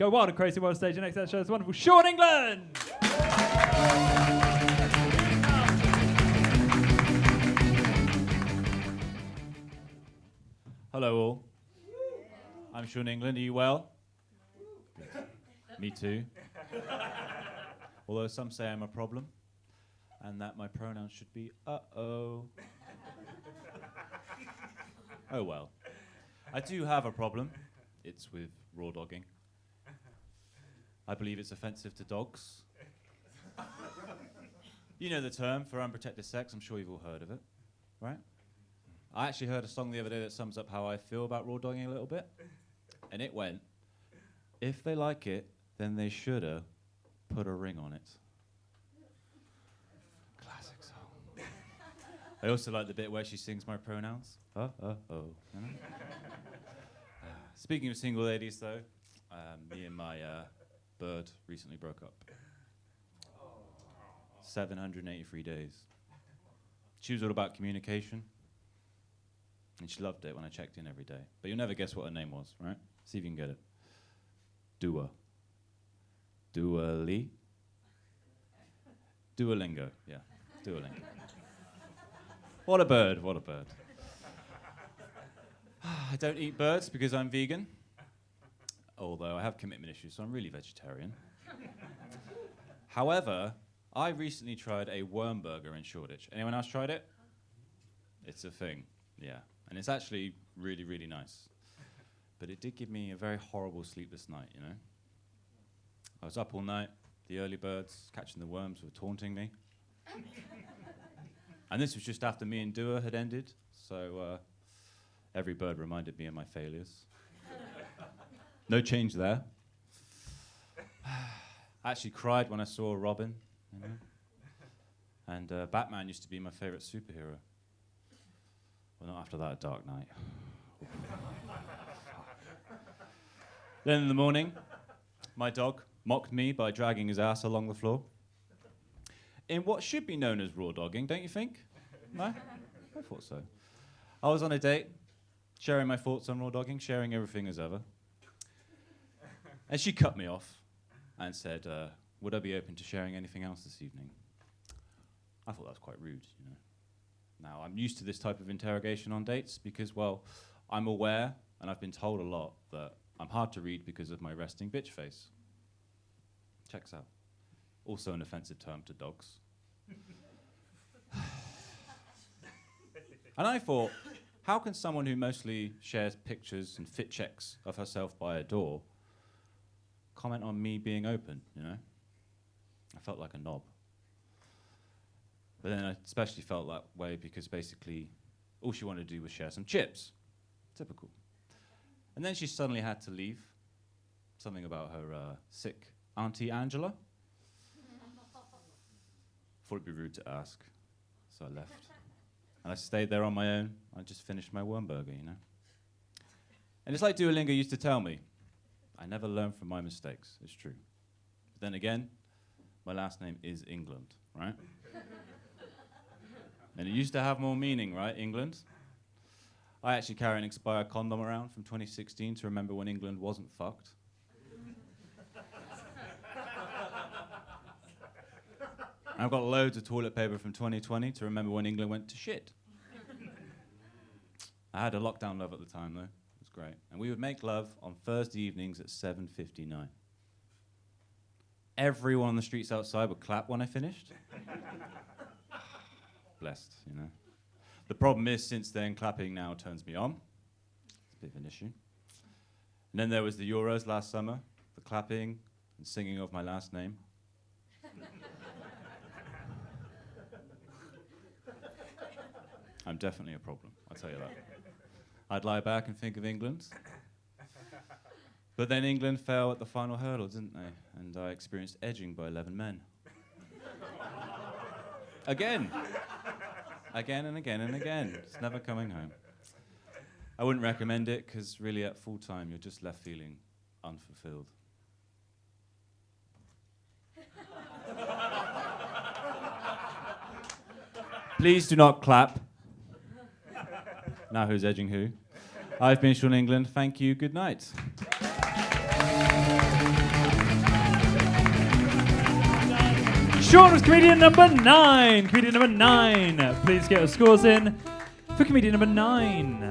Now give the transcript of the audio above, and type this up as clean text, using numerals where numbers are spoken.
Go Wild and Crazy World Stage. Your next show is wonderful Sean England. Hello all. I'm Sean England. Are you well? Me too. Although some say I'm a problem and that my pronouns should be uh-oh. Oh well. I do have a problem. It's with raw dogging. I believe it's offensive to dogs. You know the term for unprotected sex. I'm sure you've all heard of it, right? I actually heard a song the other day that sums up how I feel about raw dogging a little bit. And it went, if they like it, then they shoulda put a ring on it. Classic song. I also like the bit where she sings my pronouns. You know? Speaking of single ladies, though, me and my bird recently broke up. 783 days. She was all about communication. And she loved it when I checked in every day. But you'll never guess what her name was, right? See if you can get it. Dua. Dua Lee? Duolingo, yeah. Duolingo. What a bird, what a bird. I don't eat birds because I'm vegan. Although I have commitment issues, so I'm really vegetarian. However, I recently tried a worm burger in Shoreditch. Anyone else tried it? It's a thing, yeah. And it's actually really, really nice. But it did give me a very horrible sleepless night, you know? I was up all night, the early birds catching the worms were taunting me. And this was just after me and Dua had ended, so every bird reminded me of my failures. No change there. I actually cried when I saw a robin, you know? And Batman used to be my favorite superhero. Well, not after that Dark Knight. Then in the morning, my dog mocked me by dragging his ass along the floor. In what should be known as raw dogging, don't you think? No? I thought so. I was on a date, sharing my thoughts on raw dogging, sharing everything as ever. And she cut me off and said, would I be open to sharing anything else this evening? I thought that was quite rude, you know. Now, I'm used to this type of interrogation on dates because, well, I'm aware, and I've been told a lot, that I'm hard to read because of my resting bitch face. Checks out. Also an offensive term to dogs. And I thought, how can someone who mostly shares pictures and fit checks of herself by a door comment on me being open, you know? I felt like a knob. But then I especially felt that way because basically all she wanted to do was share some chips. Typical. And then she suddenly had to leave. Something about her sick Auntie Angela. Thought it'd be rude to ask, so I left. And I stayed there on my own. I just finished my worm burger, you know? And it's like Duolingo used to tell me, I never learn from my mistakes. It's true. But then again, my last name is England, right? And it used to have more meaning, right, England? I actually carry an expired condom around from 2016 to remember when England wasn't fucked. I've got loads of toilet paper from 2020 to remember when England went to shit. I had a lockdown love at the time, though. It was great. And we would make love on Thursday evenings at 7:59. Everyone on the streets outside would clap when I finished. Blessed, you know. The problem is, since then, clapping now turns me on. It's a bit of an issue. And then there was the Euros last summer, the clapping and singing of my last name. I'm definitely a problem, I'll tell you that. I'd lie back and think of England. But then England fell at the final hurdle, didn't they? And I experienced edging by 11 men. Again. Again and again and again. It's never coming home. I wouldn't recommend it, because really at full time, you're just left feeling unfulfilled. Please do not clap. Now who's edging who? I've been Sean England. Thank you. Good night. Sean was comedian number 9. Comedian number 9. Please get your scores in for comedian number 9.